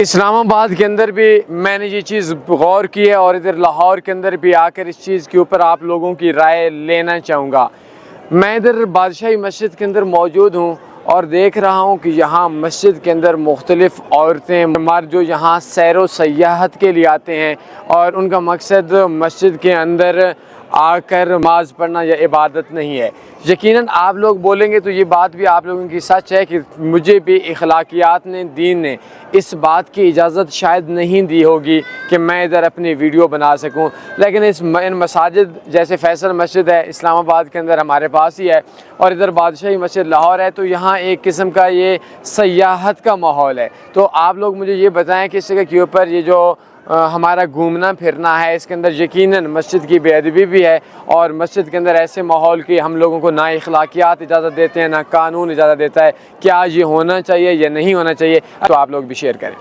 इस्लामाबाद के अंदर भी मैंने ये चीज़ गौर की है और इधर लाहौर के अंदर भी आकर इस चीज़ के ऊपर आप लोगों की राय लेना चाहूँगा। मैं इधर बादशाही मस्जिद के अंदर मौजूद हूँ और देख रहा हूँ कि यहाँ मस्जिद के अंदर मुख्तलिफ़ औरतें हमारे जो यहाँ सैर व सयाहत के लिए आते हैं और उनका मकसद मस्जिद के अंदर आकर नमाज़ पढ़ना या इबादत नहीं है। यकीनन आप लोग बोलेंगे तो ये बात भी आप लोगों की सच है कि मुझे भी इखलाकियात ने, दीन ने इस बात की इजाज़त शायद नहीं दी होगी कि मैं इधर अपनी वीडियो बना सकूं, लेकिन इन मसाजिद जैसे फैसल मस्जिद है इस्लामाबाद के अंदर हमारे पास ही है और इधर बादशाही मस्जिद लाहौर है, तो यहाँ एक किस्म का ये सयाहत का माहौल है। तो आप लोग मुझे ये बताएं कि इस जगह के ऊपर ये जो हमारा घूमना फिरना है इसके अंदर यकीनन मस्जिद की बेअदबी भी है और मस्जिद के अंदर ऐसे माहौल की हम लोगों को ना इखलाकियात इजाज़त देते हैं, ना कानून इजाज़त देता है। क्या ये होना चाहिए या नहीं होना चाहिए, तो आप लोग भी शेयर करें।